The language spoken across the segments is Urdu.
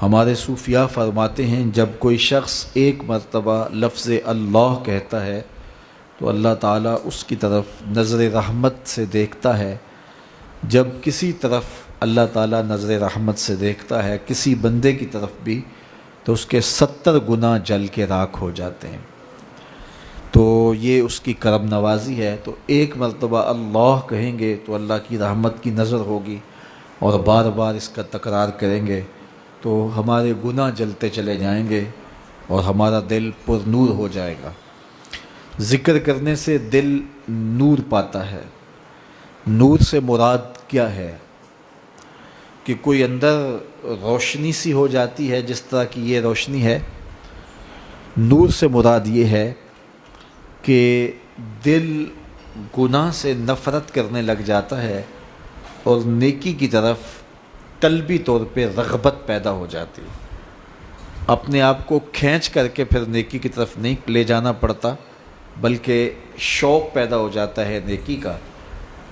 ہمارے صوفیاء فرماتے ہیں جب کوئی شخص ایک مرتبہ لفظ اللہ کہتا ہے تو اللہ تعالیٰ اس کی طرف نظر رحمت سے دیکھتا ہے۔ جب کسی طرف اللہ تعالیٰ نظر رحمت سے دیکھتا ہے کسی بندے کی طرف بھی تو اس کے 70 گناہ جل کے راکھ ہو جاتے ہیں۔ تو یہ اس کی کرم نوازی ہے۔ تو ایک مرتبہ اللہ کہیں گے تو اللہ کی رحمت کی نظر ہوگی، اور بار بار اس کا تکرار کریں گے تو ہمارے گناہ جلتے چلے جائیں گے اور ہمارا دل پر نور ہو جائے گا۔ ذکر کرنے سے دل نور پاتا ہے۔ نور سے مراد کیا ہے کہ کوئی اندر روشنی سی ہو جاتی ہے، جس طرح کی یہ روشنی ہے۔ نور سے مراد یہ ہے کہ دل گناہ سے نفرت کرنے لگ جاتا ہے اور نیکی کی طرف قلبی طور پہ رغبت پیدا ہو جاتی ہے۔ اپنے آپ کو کھینچ کر کے پھر نیکی کی طرف نہیں لے جانا پڑتا، بلکہ شوق پیدا ہو جاتا ہے نیکی کا،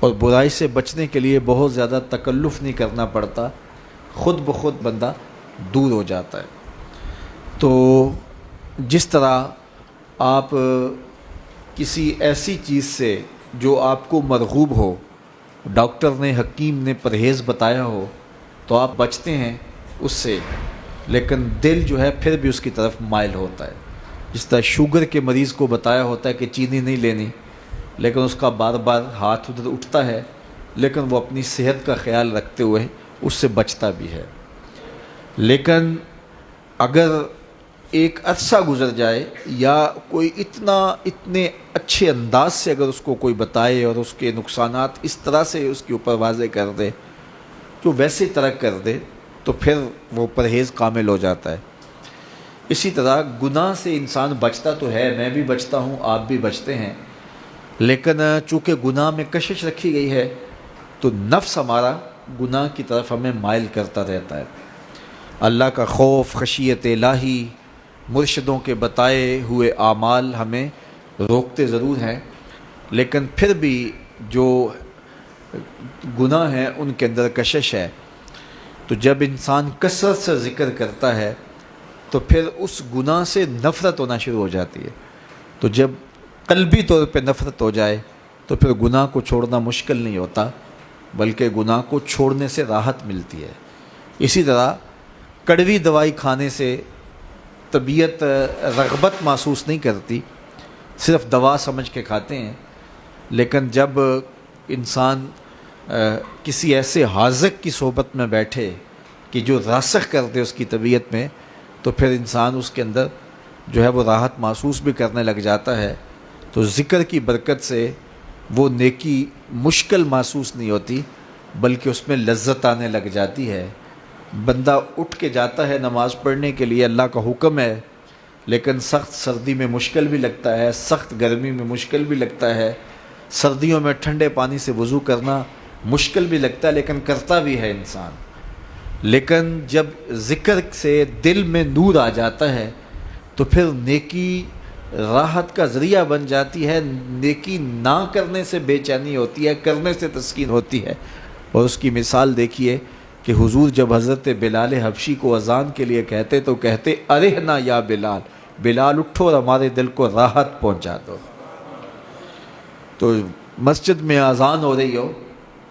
اور برائی سے بچنے کے لیے بہت زیادہ تکلف نہیں کرنا پڑتا، خود بخود بندہ دور ہو جاتا ہے۔ تو جس طرح آپ کسی ایسی چیز سے جو آپ کو مرغوب ہو، ڈاکٹر نے حکیم نے پرہیز بتایا ہو تو آپ بچتے ہیں اس سے، لیکن دل جو ہے پھر بھی اس کی طرف مائل ہوتا ہے۔ جس طرح شوگر کے مریض کو بتایا ہوتا ہے کہ چینی نہیں لینی، لیکن اس کا بار بار ہاتھ ادھر اٹھتا ہے، لیکن وہ اپنی صحت کا خیال رکھتے ہوئے اس سے بچتا بھی ہے۔ لیکن اگر ایک عرصہ گزر جائے یا کوئی اتنے اچھے انداز سے اگر اس کو کوئی بتائے اور اس کے نقصانات اس طرح سے اس کے اوپر واضح کر دے تو ویسے ترک کر دے تو پھر وہ پرہیز کامل ہو جاتا ہے۔ اسی طرح گناہ سے انسان بچتا تو ہے، میں بھی بچتا ہوں، آپ بھی بچتے ہیں، لیکن چونکہ گناہ میں کشش رکھی گئی ہے تو نفس ہمارا گناہ کی طرف ہمیں مائل کرتا رہتا ہے۔ اللہ کا خوف، خشیت الہی، مرشدوں کے بتائے ہوئے اعمال ہمیں روکتے ضرور ہیں، لیکن پھر بھی جو گناہ ہیں ان کے اندر کشش ہے۔ تو جب انسان کثرت سے ذکر کرتا ہے تو پھر اس گناہ سے نفرت ہونا شروع ہو جاتی ہے۔ تو جب قلبی طور پہ نفرت ہو جائے تو پھر گناہ کو چھوڑنا مشکل نہیں ہوتا، بلکہ گناہ کو چھوڑنے سے راحت ملتی ہے۔ اسی طرح کڑوی دوائی کھانے سے طبیعت رغبت محسوس نہیں کرتی، صرف دوا سمجھ کے کھاتے ہیں، لیکن جب انسان کسی ایسے حاذق کی صحبت میں بیٹھے کہ جو راسخ کر دے اس کی طبیعت میں، تو پھر انسان اس کے اندر جو ہے وہ راحت محسوس بھی کرنے لگ جاتا ہے۔ تو ذکر کی برکت سے وہ نیکی مشکل محسوس نہیں ہوتی، بلکہ اس میں لذت آنے لگ جاتی ہے۔ بندہ اٹھ کے جاتا ہے نماز پڑھنے کے لیے، اللہ کا حکم ہے، لیکن سخت سردی میں مشکل بھی لگتا ہے، سخت گرمی میں مشکل بھی لگتا ہے، سردیوں میں ٹھنڈے پانی سے وضو کرنا مشکل بھی لگتا ہے، لیکن کرتا بھی ہے انسان۔ لیکن جب ذکر سے دل میں نور آ جاتا ہے تو پھر نیکی راحت کا ذریعہ بن جاتی ہے۔ نیکی نہ کرنے سے بے چینی ہوتی ہے، کرنے سے تسکین ہوتی ہے۔ اور اس کی مثال دیکھیے کہ حضور جب حضرت بلال حبشی کو اذان کے لیے کہتے تو کہتے ارحنا یا بلال، بلال اٹھو اور ہمارے دل کو راحت پہنچا دو۔ تو مسجد میں اذان ہو رہی ہو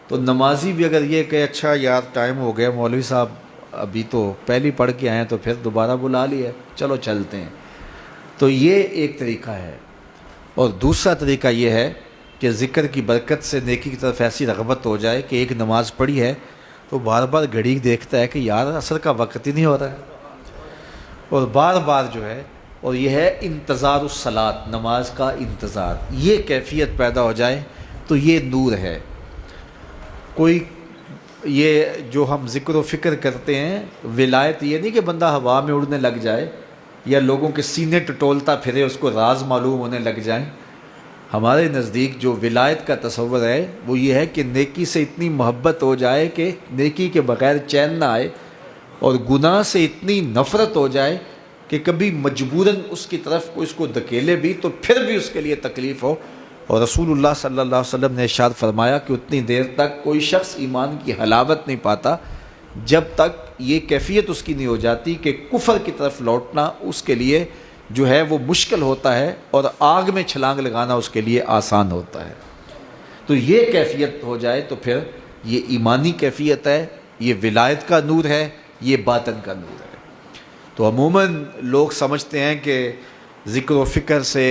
تو نمازی بھی اگر یہ کہ اچھا یار ٹائم ہو گیا، مولوی صاحب ابھی تو پہلی پڑھ کے آئے ہیں تو پھر دوبارہ بلا لیا، چلو چلتے ہیں، تو یہ ایک طریقہ ہے۔ اور دوسرا طریقہ یہ ہے کہ ذکر کی برکت سے نیکی کی طرف ایسی رغبت ہو جائے کہ ایک نماز پڑھی ہے تو بار بار گھڑی دیکھتا ہے کہ یار عصر کا وقت ہی نہیں ہو رہا ہے، اور بار بار جو ہے، اور یہ ہے انتظار الصلاۃ، نماز کا انتظار، یہ کیفیت پیدا ہو جائے تو یہ نور ہے۔ کوئی یہ جو ہم ذکر و فکر کرتے ہیں ولایت، یہ نہیں کہ بندہ ہوا میں اڑنے لگ جائے یا لوگوں کے سینے ٹٹولتا پھرے اس کو راز معلوم ہونے لگ جائیں۔ ہمارے نزدیک جو ولایت کا تصور ہے وہ یہ ہے کہ نیکی سے اتنی محبت ہو جائے کہ نیکی کے بغیر چین نہ آئے، اور گناہ سے اتنی نفرت ہو جائے کہ کبھی مجبوراً اس کی طرف کوئی اس کو دھکیلے بھی تو پھر بھی اس کے لیے تکلیف ہو۔ اور رسول اللہ صلی اللہ علیہ وسلم نے ارشاد فرمایا کہ اتنی دیر تک کوئی شخص ایمان کی حلاوت نہیں پاتا جب تک یہ کیفیت اس کی نہیں ہو جاتی کہ کفر کی طرف لوٹنا اس کے لیے جو ہے وہ مشکل ہوتا ہے اور آگ میں چھلانگ لگانا اس کے لیے آسان ہوتا ہے. تو یہ کیفیت ہو جائے تو پھر یہ ایمانی کیفیت ہے، یہ ولایت کا نور ہے، یہ باطن کا نور ہے. تو عموماً لوگ سمجھتے ہیں کہ ذکر و فکر سے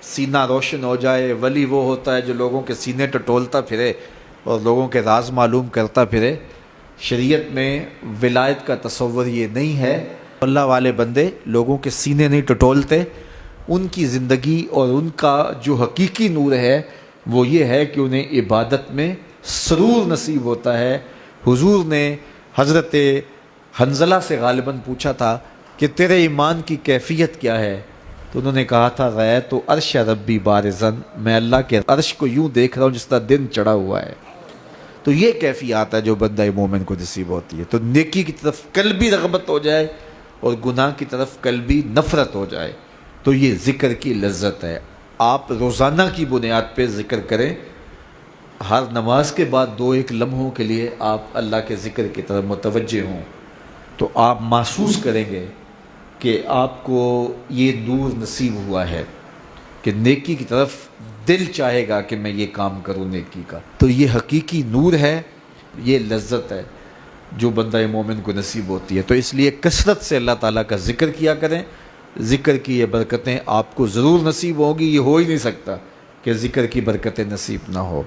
سینہ روشن ہو جائے، ولی وہ ہوتا ہے جو لوگوں کے سینے ٹٹولتا پھرے اور لوگوں کے راز معلوم کرتا پھرے. شریعت میں ولایت کا تصور یہ نہیں ہے. اللہ والے بندے لوگوں کے سینے نہیں ٹٹولتے، ان کی زندگی اور ان کا جو حقیقی نور ہے وہ یہ ہے کہ انہیں عبادت میں سرور نصیب ہوتا ہے. حضور نے حضرت حنظلہ سے غالباً پوچھا تھا کہ تیرے ایمان کی کیفیت کیا ہے، تو انہوں نے کہا تھا رأیت عرش ربی بارزن، میں اللہ کے عرش کو یوں دیکھ رہا ہوں جس طرح دن چڑھا ہوا ہے. تو یہ کیفیت ہے جو بندہ مومن کو نصیب ہوتی ہے. تو نیکی کی طرف قلبی رغبت ہو جائے اور گناہ کی طرف قلبی نفرت ہو جائے تو یہ ذکر کی لذت ہے. آپ روزانہ کی بنیاد پہ ذکر کریں، ہر نماز کے بعد 2-1 لمحوں کے لیے آپ اللہ کے ذکر کی طرف متوجہ ہوں تو آپ محسوس کریں گے کہ آپ کو یہ نور نصیب ہوا ہے کہ نیکی کی طرف دل چاہے گا کہ میں یہ کام کروں نیکی کا. تو یہ حقیقی نور ہے، یہ لذت ہے جو بندہ مومن کو نصیب ہوتی ہے. تو اس لیے کثرت سے اللہ تعالیٰ کا ذکر کیا کریں. ذکر کی یہ برکتیں آپ کو ضرور نصیب ہوں گی، یہ ہو ہی نہیں سکتا کہ ذکر کی برکتیں نصیب نہ ہو.